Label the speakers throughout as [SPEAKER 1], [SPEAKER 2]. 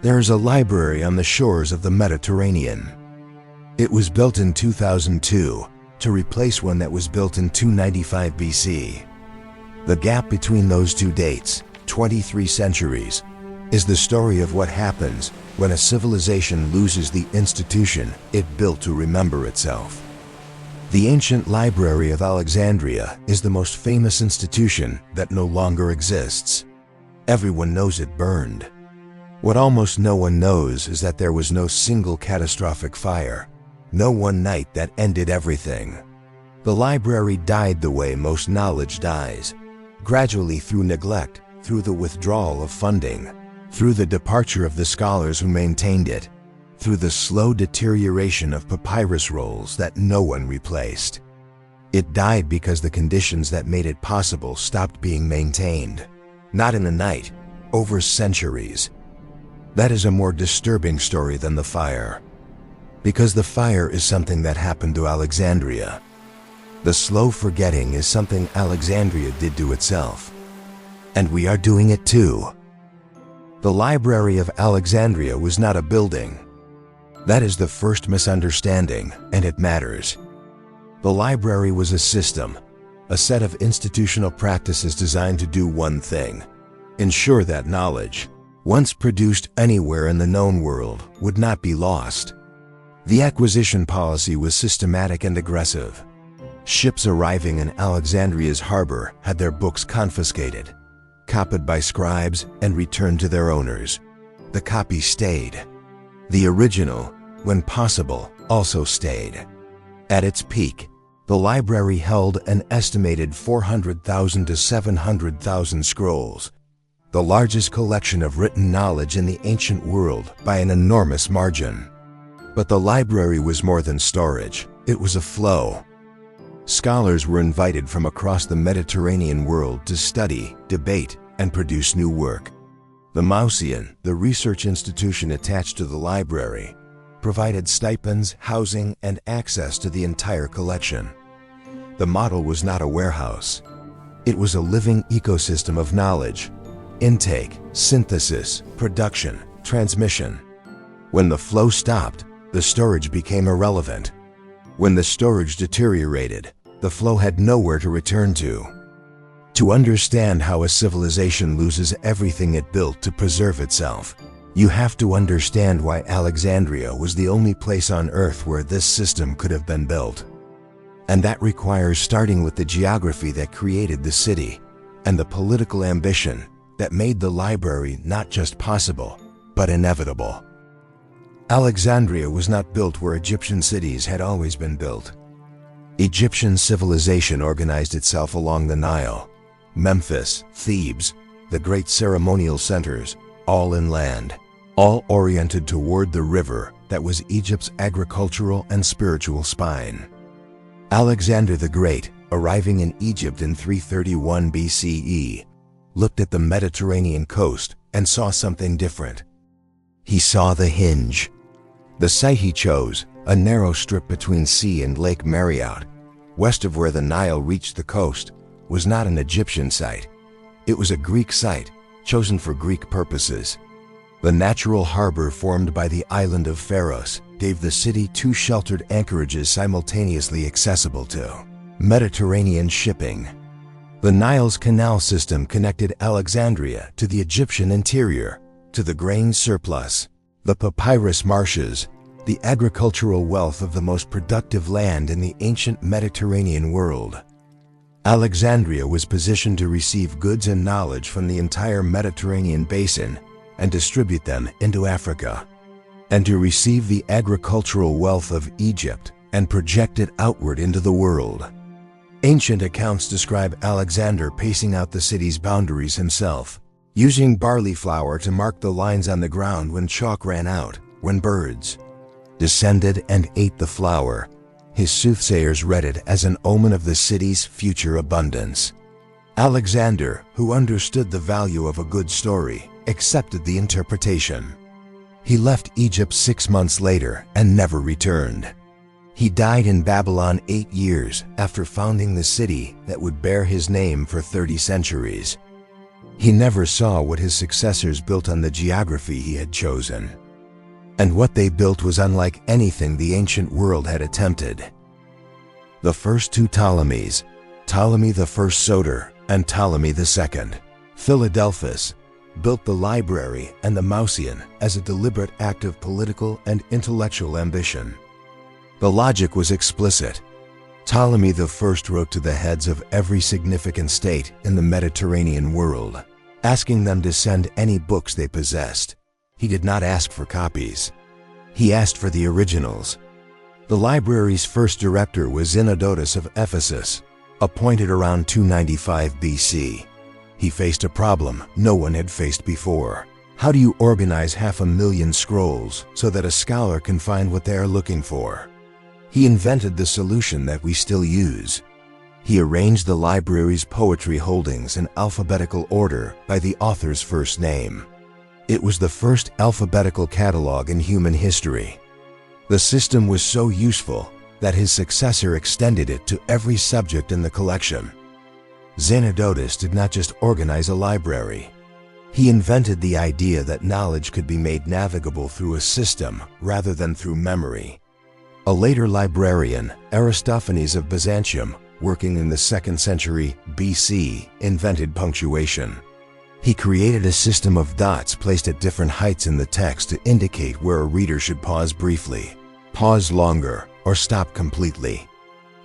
[SPEAKER 1] There is a library on the shores of the Mediterranean. It was built in 2002 to replace one that was built in 295 BC. The gap between those two dates, 23 centuries, is the story of what happens when a civilization loses the institution it built to remember itself. The ancient library of Alexandria is the most famous institution that no longer exists. Everyone knows it burned. What almost no one knows is that there was no single catastrophic fire, no one night that ended everything. The library died the way most knowledge dies, gradually through neglect, through the withdrawal of funding, through the departure of the scholars who maintained it, through the slow deterioration of papyrus rolls that no one replaced. It died because the conditions that made it possible stopped being maintained. Not in a night, over centuries. That is a more disturbing story than the fire. Because the fire is something that happened to Alexandria. The slow forgetting is something Alexandria did to itself. And we are doing it too. The Library of Alexandria was not a building. That is the first misunderstanding, and it matters. The library was a system, a set of institutional practices designed to do one thing: ensure that knowledge, once produced anywhere in the known world, would not be lost. The acquisition policy was systematic and aggressive. Ships arriving in Alexandria's harbor had their books confiscated, copied by scribes, and returned to their owners. The copy stayed. The original, when possible, also stayed. At its peak, the library held an estimated 400,000 to 700,000 scrolls, the largest collection of written knowledge in the ancient world by an enormous margin. But the library was more than storage, it was a flow. Scholars were invited from across the Mediterranean world to study, debate, and produce new work. The Mausian, the research institution attached to the library, provided stipends, housing, and access to the entire collection. The model was not a warehouse. It was a living ecosystem of knowledge, intake, synthesis, production, transmission. When the flow stopped, the storage became irrelevant. When the storage deteriorated, the flow had nowhere to return to. To understand how a civilization loses everything it built to preserve itself, you have to understand why Alexandria was the only place on Earth where this system could have been built. And that requires starting with the geography that created the city and the political ambition that made the library not just possible, but inevitable. Alexandria was not built where Egyptian cities had always been built. Egyptian civilization organized itself along the Nile. Memphis, Thebes, the great ceremonial centers, all inland, all oriented toward the river that was Egypt's agricultural and spiritual spine. Alexander the Great, arriving in Egypt in 331 BCE, looked at the Mediterranean coast and saw something different. He saw the hinge. The site he chose, a narrow strip between sea and Lake Mariot, west of where the Nile reached the coast, was not an Egyptian site. It was a Greek site, chosen for Greek purposes. The natural harbor formed by the island of Pharos gave the city two sheltered anchorages simultaneously accessible to Mediterranean shipping. The Nile's canal system connected Alexandria to the Egyptian interior, to the grain surplus, the papyrus marshes, the agricultural wealth of the most productive land in the ancient Mediterranean world. Alexandria was positioned to receive goods and knowledge from the entire Mediterranean basin and distribute them into Africa, and to receive the agricultural wealth of Egypt and project it outward into the world. Ancient accounts describe Alexander pacing out the city's boundaries himself, using barley flour to mark the lines on the ground when chalk ran out, when birds descended and ate the flour. His soothsayers read it as an omen of the city's future abundance. Alexander, who understood the value of a good story, accepted the interpretation. He left Egypt 6 months later and never returned. He died in Babylon 8 years after founding the city that would bear his name for 30 centuries. He never saw what his successors built on the geography he had chosen. And what they built was unlike anything the ancient world had attempted. The first two Ptolemies, Ptolemy I Soter and Ptolemy II Philadelphus, built the library and the Mausoleum as a deliberate act of political and intellectual ambition. The logic was explicit. Ptolemy I wrote to the heads of every significant state in the Mediterranean world, asking them to send any books they possessed. He did not ask for copies. He asked for the originals. The library's first director was Zenodotus of Ephesus, appointed around 295 BC. He faced a problem no one had faced before. How do you organize 500,000 scrolls so that a scholar can find what they are looking for? He invented the solution that we still use. He arranged the library's poetry holdings in alphabetical order by the author's first name. It was the first alphabetical catalog in human history. The system was so useful that his successor extended it to every subject in the collection. Zenodotus did not just organize a library. He invented the idea that knowledge could be made navigable through a system rather than through memory. A later librarian, Aristophanes of Byzantium, working in the 2nd century BC, invented punctuation. He created a system of dots placed at different heights in the text to indicate where a reader should pause briefly, pause longer, or stop completely.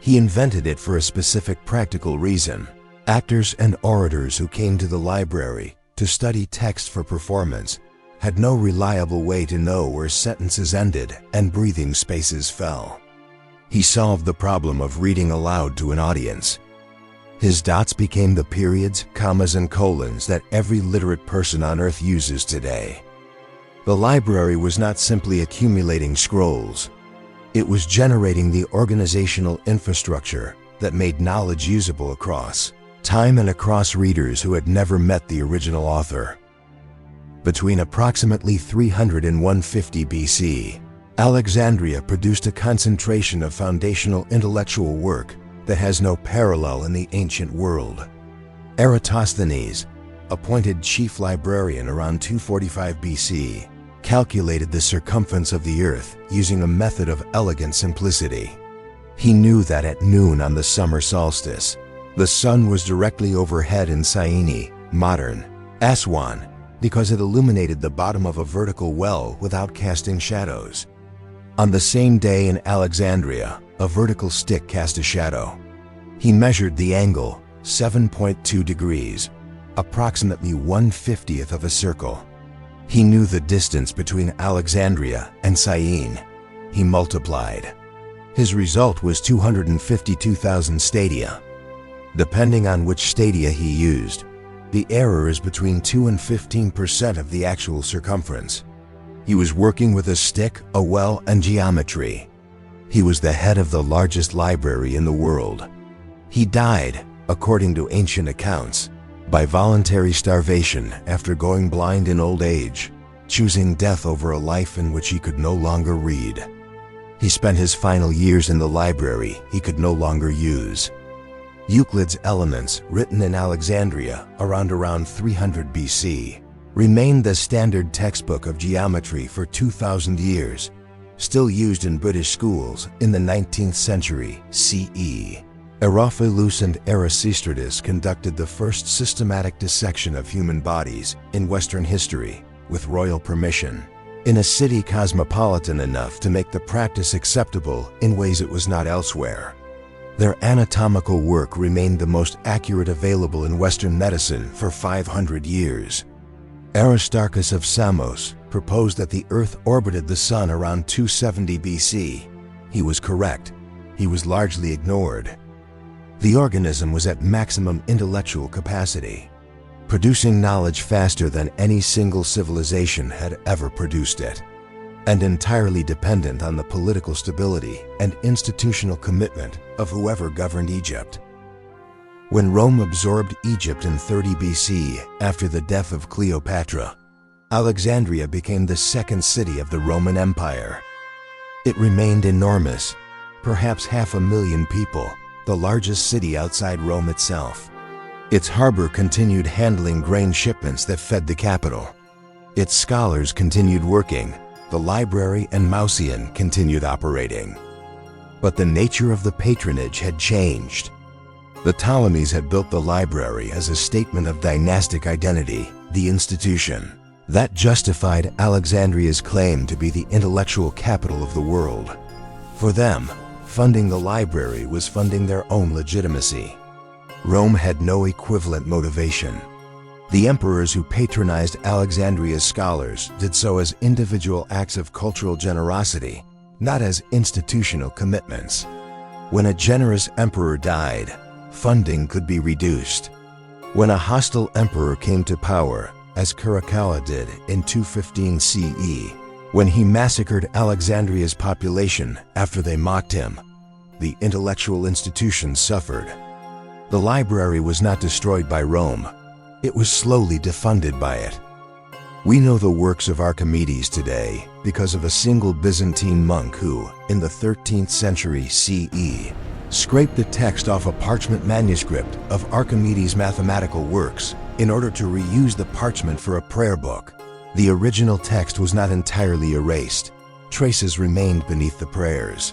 [SPEAKER 1] He invented it for a specific practical reason. Actors and orators who came to the library to study text for performance had no reliable way to know where sentences ended and breathing spaces fell. He solved the problem of reading aloud to an audience. His dots became the periods, commas, and colons that every literate person on Earth uses today. The library was not simply accumulating scrolls. It was generating the organizational infrastructure that made knowledge usable across time and across readers who had never met the original author. Between approximately 300 and 150 BC, Alexandria produced a concentration of foundational intellectual work that has no parallel in the ancient world. Eratosthenes, appointed chief librarian around 245 BC, calculated the circumference of the Earth using a method of elegant simplicity. He knew that at noon on the summer solstice, the sun was directly overhead in Syene, modern Aswan, because it illuminated the bottom of a vertical well without casting shadows. On the same day in Alexandria, a vertical stick cast a shadow. He measured the angle, 7.2 degrees, approximately 1/50th of a circle. He knew the distance between Alexandria and Syene. He multiplied. His result was 252,000 stadia. Depending on which stadia he used, the error is between 2 and 15% of the actual circumference. He was working with a stick, a well, and geometry. He was the head of the largest library in the world. He died, according to ancient accounts, by voluntary starvation after going blind in old age, choosing death over a life in which he could no longer read. He spent his final years in the library he could no longer use. Euclid's Elements, written in Alexandria around 300 BC, remained the standard textbook of geometry for 2,000 years, still used in British schools in the 19th century CE. Herophilus and Erasistratus conducted the first systematic dissection of human bodies in Western history, with royal permission, in a city cosmopolitan enough to make the practice acceptable in ways it was not elsewhere. Their anatomical work remained the most accurate available in Western medicine for 500 years. Aristarchus of Samos proposed that the Earth orbited the Sun around 270 BC. He was correct. He was largely ignored. The organism was at maximum intellectual capacity, producing knowledge faster than any single civilization had ever produced it, and entirely dependent on the political stability and institutional commitment of whoever governed Egypt. When Rome absorbed Egypt in 30 BC after the death of Cleopatra, Alexandria became the second city of the Roman Empire. It remained enormous, perhaps 500,000 people, the largest city outside Rome itself. Its harbor continued handling grain shipments that fed the capital. Its scholars continued working. The library and Mausoleum continued operating. But the nature of the patronage had changed. The Ptolemies had built the library as a statement of dynastic identity, the institution that justified Alexandria's claim to be the intellectual capital of the world. For them, funding the library was funding their own legitimacy. Rome had no equivalent motivation. The emperors who patronized Alexandria's scholars did so as individual acts of cultural generosity, not as institutional commitments. When a generous emperor died, funding could be reduced. When a hostile emperor came to power, as Caracalla did in 215 CE, when he massacred Alexandria's population after they mocked him, the intellectual institution suffered. The library was not destroyed by Rome. It was slowly defunded by it. We know the works of Archimedes today because of a single Byzantine monk who, in the 13th century CE, scraped the text off a parchment manuscript of Archimedes' mathematical works in order to reuse the parchment for a prayer book. The original text was not entirely erased. Traces remained beneath the prayers.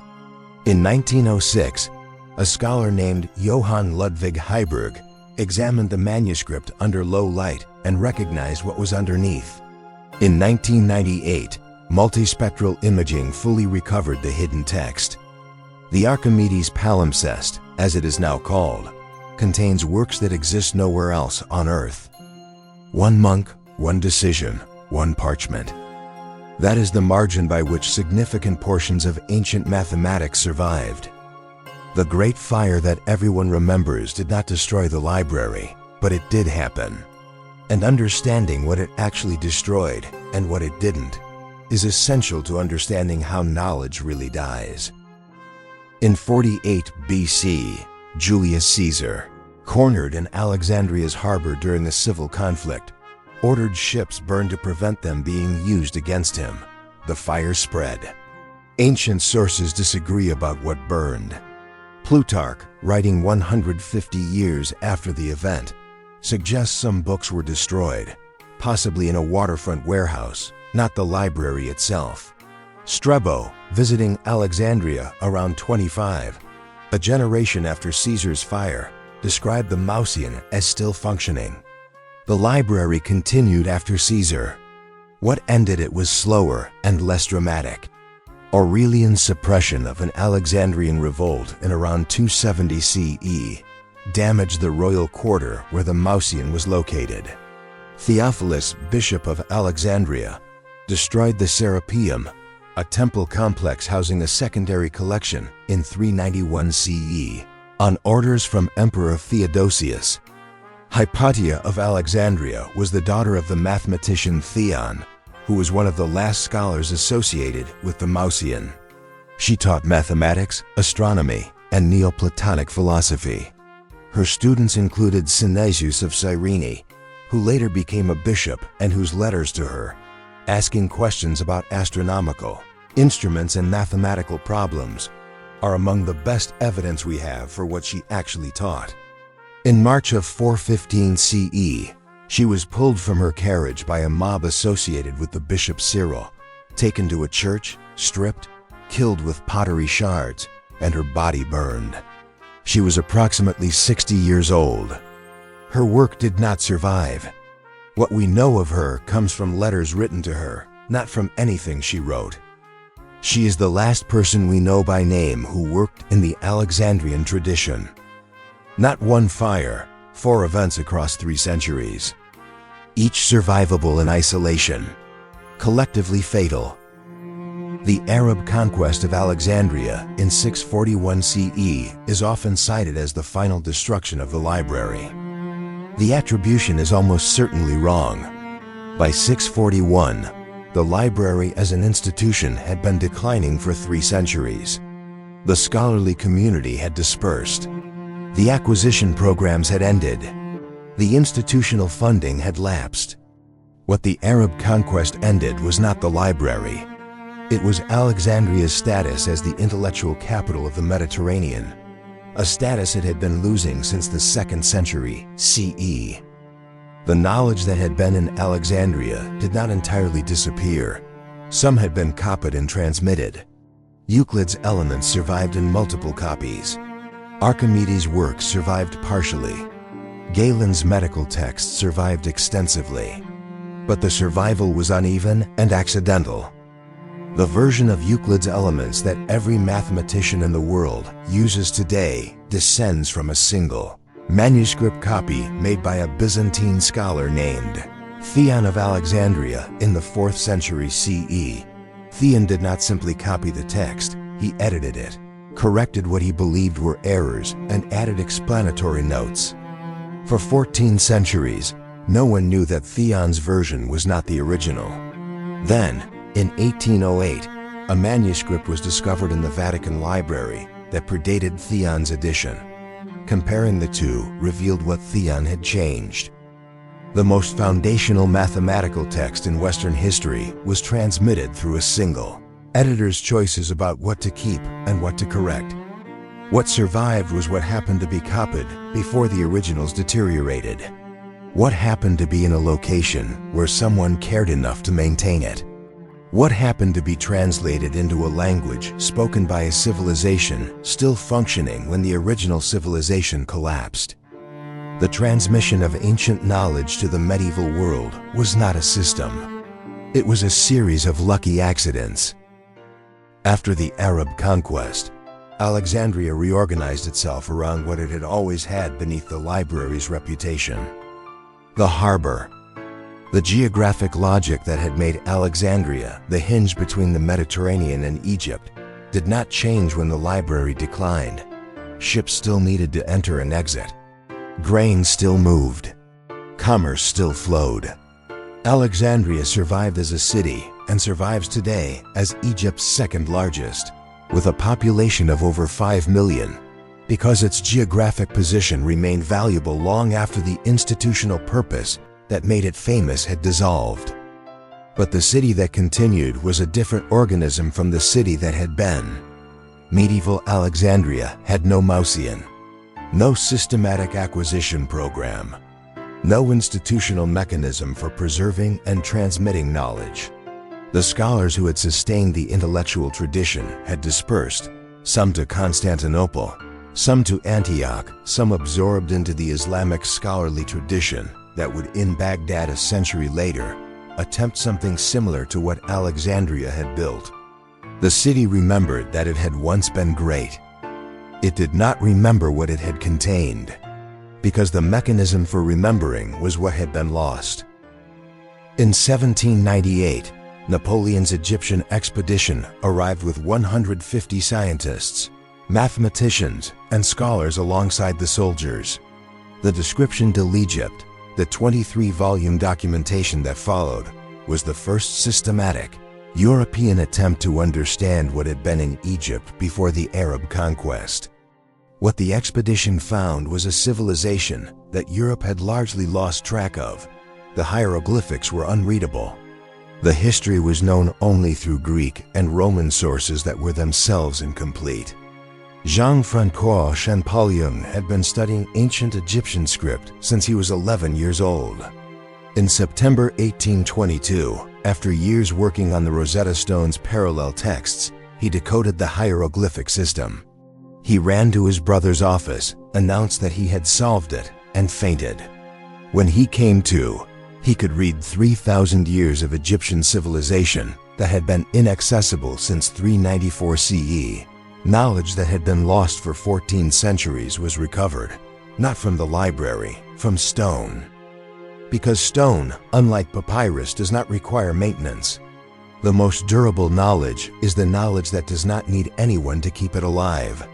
[SPEAKER 1] In 1906, a scholar named Johann Ludwig Heiberg examined the manuscript under low light and recognized what was underneath. In 1998, multispectral imaging fully recovered the hidden text. The Archimedes palimpsest, as it is now called, contains works that exist nowhere else on Earth. One monk, one decision, one parchment. That is the margin by which significant portions of ancient mathematics survived. The Great Fire that everyone remembers did not destroy the library, but it did happen. And understanding what it actually destroyed and what it didn't is essential to understanding how knowledge really dies. In 48 BC, Julius Caesar, cornered in Alexandria's harbor during the civil conflict, ordered ships burned to prevent them being used against him. The fire spread. Ancient sources disagree about what burned. Plutarch, writing 150 years after the event, suggests some books were destroyed, possibly in a waterfront warehouse, not the library itself. Strabo, visiting Alexandria around 25, a generation after Caesar's fire, described the Mausoleum as still functioning. The library continued after Caesar. What ended it was slower and less dramatic. Aurelian's suppression of an Alexandrian revolt in around 270 CE damaged the royal quarter where the Mausoleum was located. Theophilus, bishop of Alexandria, destroyed the Serapeum, a temple complex housing a secondary collection, in 391 CE, on orders from Emperor Theodosius. Hypatia of Alexandria was the daughter of the mathematician Theon, who was one of the last scholars associated with the Mausoleum. She taught mathematics, astronomy, and Neoplatonic philosophy. Her students included Synesius of Cyrene, who later became a bishop and whose letters to her, asking questions about astronomical, instruments and mathematical problems, are among the best evidence we have for what she actually taught. In March of 415 CE, she was pulled from her carriage by a mob associated with the bishop Cyril, taken to a church, stripped, killed with pottery shards, and her body burned. She was approximately 60 years old. Her work did not survive. What we know of her comes from letters written to her, not from anything she wrote. She is the last person we know by name who worked in the Alexandrian tradition. Not one fire, 4 events across 3 centuries. Each survivable in isolation, collectively fatal. The Arab conquest of Alexandria in 641 CE is often cited as the final destruction of the library. The attribution is almost certainly wrong. By 641, the library as an institution had been declining for 3 centuries. The scholarly community had dispersed. The acquisition programs had ended. The institutional funding had lapsed. What the Arab conquest ended was not the library. It was Alexandria's status as the intellectual capital of the Mediterranean, a status it had been losing since the 2nd century CE. The knowledge that had been in Alexandria did not entirely disappear. Some had been copied and transmitted. Euclid's Elements survived in multiple copies. Archimedes' works survived partially. Galen's medical texts survived extensively. But the survival was uneven and accidental. The version of Euclid's Elements that every mathematician in the world uses today descends from a single manuscript copy made by a Byzantine scholar named Theon of Alexandria in the 4th century CE. Theon did not simply copy the text, he edited it, corrected what he believed were errors, and added explanatory notes. For 14 centuries, no one knew that Theon's version was not the original. Then, in 1808, a manuscript was discovered in the Vatican Library that predated Theon's edition. Comparing the two revealed what Theon had changed. The most foundational mathematical text in Western history was transmitted through a single editor's choices about what to keep and what to correct. What survived was what happened to be copied before the originals deteriorated. What happened to be in a location where someone cared enough to maintain it. What happened to be translated into a language spoken by a civilization still functioning when the original civilization collapsed. The transmission of ancient knowledge to the medieval world was not a system. It was a series of lucky accidents. After the Arab conquest, Alexandria reorganized itself around what it had always had beneath the library's reputation: the harbor. The geographic logic that had made Alexandria the hinge between the Mediterranean and Egypt did not change when the library declined. Ships still needed to enter and exit. Grain still moved. Commerce still flowed. Alexandria survived as a city and survives today as Egypt's 2nd largest, with a population of over 5 million, because its geographic position remained valuable long after the institutional purpose that made it famous had dissolved. But the city that continued was a different organism from the city that had been. Medieval Alexandria had no Mausian, no systematic acquisition program, no institutional mechanism for preserving and transmitting knowledge. The scholars who had sustained the intellectual tradition had dispersed, some to Constantinople, some to Antioch, some absorbed into the Islamic scholarly tradition that would, in Baghdad a century later, attempt something similar to what Alexandria had built. The city remembered that it had once been great. It did not remember what it had contained, because the mechanism for remembering was what had been lost. In 1798, Napoleon's Egyptian expedition arrived with 150 scientists, mathematicians, and scholars alongside the soldiers. The description de l'Egypte, the 23-volume documentation that followed, was the first systematic, European attempt to understand what had been in Egypt before the Arab conquest. What the expedition found was a civilization that Europe had largely lost track of. The hieroglyphics were unreadable. The history was known only through Greek and Roman sources that were themselves incomplete. Jean-François Champollion had been studying ancient Egyptian script since he was 11 years old. In September 1822, after years working on the Rosetta Stone's parallel texts, he decoded the hieroglyphic system. He ran to his brother's office, announced that he had solved it, and fainted. When he came to, he could read 3,000 years of Egyptian civilization that had been inaccessible since 394 CE. Knowledge that had been lost for 14 centuries was recovered, not from the library, from stone. Because stone, unlike papyrus, does not require maintenance. The most durable knowledge is the knowledge that does not need anyone to keep it alive.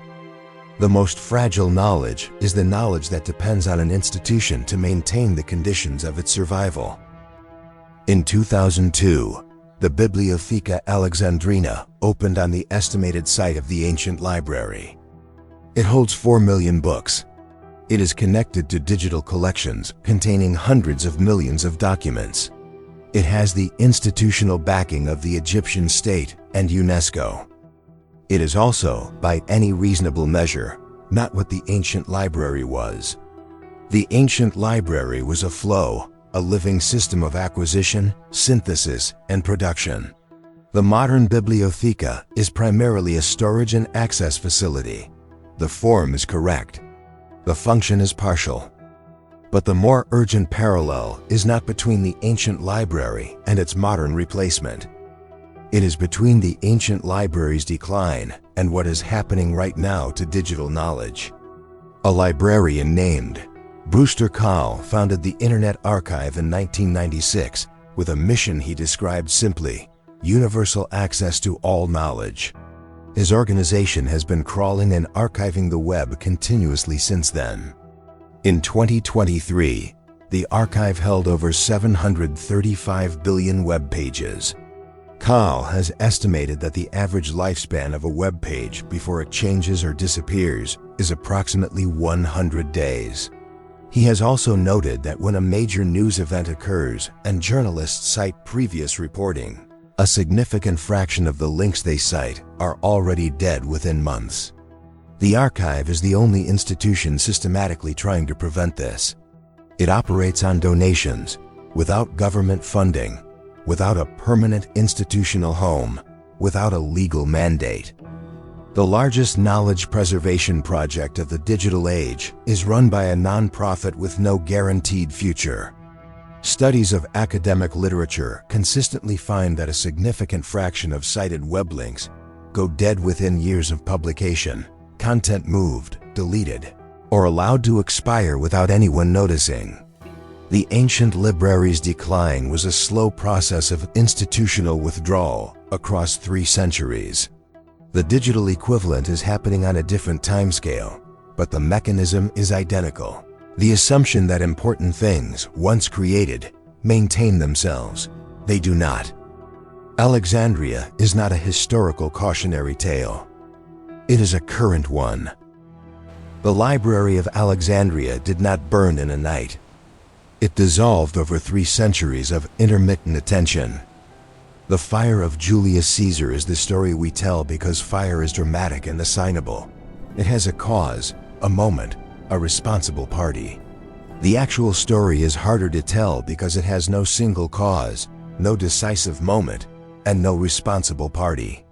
[SPEAKER 1] The most fragile knowledge is the knowledge that depends on an institution to maintain the conditions of its survival. In 2002, the Bibliotheca Alexandrina opened on the estimated site of the ancient library. It holds 4 million books. It is connected to digital collections containing hundreds of millions of documents. It has the institutional backing of the Egyptian state and UNESCO. It is also, by any reasonable measure, not what the ancient library was. The ancient library was a flow, a living system of acquisition, synthesis, and production. The modern bibliotheca is primarily a storage and access facility. The form is correct. The function is partial. But the more urgent parallel is not between the ancient library and its modern replacement. It is between the ancient library's decline and what is happening right now to digital knowledge. A librarian named Brewster Kahle founded the Internet Archive in 1996 with a mission he described simply: universal access to all knowledge. His organization has been crawling and archiving the web continuously since then. In 2023, the archive held over 735 billion web pages. Kahle has estimated that the average lifespan of a web page before it changes or disappears is approximately 100 days. He has also noted that when a major news event occurs and journalists cite previous reporting, a significant fraction of the links they cite are already dead within months. The archive is the only institution systematically trying to prevent this. It operates on donations, without government funding, without a permanent institutional home, without a legal mandate. The largest knowledge preservation project of the digital age is run by a nonprofit with no guaranteed future. Studies of academic literature consistently find that a significant fraction of cited web links go dead within years of publication, content moved, deleted, or allowed to expire without anyone noticing. The ancient library's decline was a slow process of institutional withdrawal across 3 centuries. The digital equivalent is happening on a different timescale, but the mechanism is identical. The assumption that important things, once created, maintain themselves. They do not. Alexandria is not a historical cautionary tale. It is a current one. The Library of Alexandria did not burn in a night. It dissolved over 3 centuries of intermittent attention. The fire of Julius Caesar is the story we tell because fire is dramatic and assignable. It has a cause, a moment, a responsible party. The actual story is harder to tell because it has no single cause, no decisive moment, and no responsible party.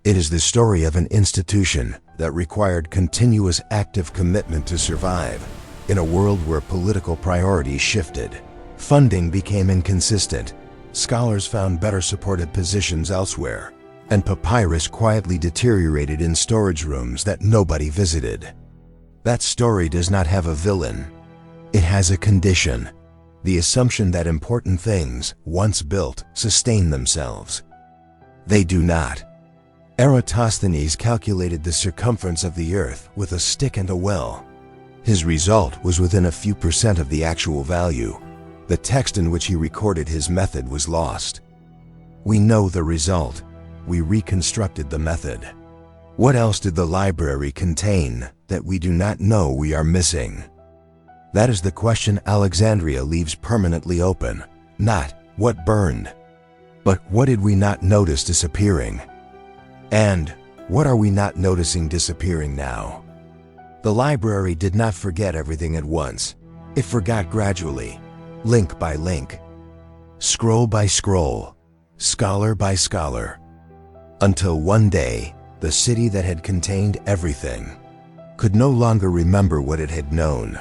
[SPEAKER 1] It is the story of an institution that required continuous active commitment to survive in a world where political priorities shifted. Funding became inconsistent. Scholars found better supported positions elsewhere, and papyrus quietly deteriorated in storage rooms that nobody visited. That story does not have a villain. It has a condition: the assumption that important things, once built, sustain themselves. They do not. Eratosthenes calculated the circumference of the earth with a stick and a well. His result was within a few percent of the actual value. The text in which he recorded his method was lost. We know the result. We reconstructed the method. What else did the library contain that we do not know we are missing? That is the question Alexandria leaves permanently open. Not what burned, but what did we not notice disappearing? And what are we not noticing disappearing now? The library did not forget everything at once. It forgot gradually. Link by link, scroll by scroll, scholar by scholar, until one day, the city that had contained everything could no longer remember what it had known.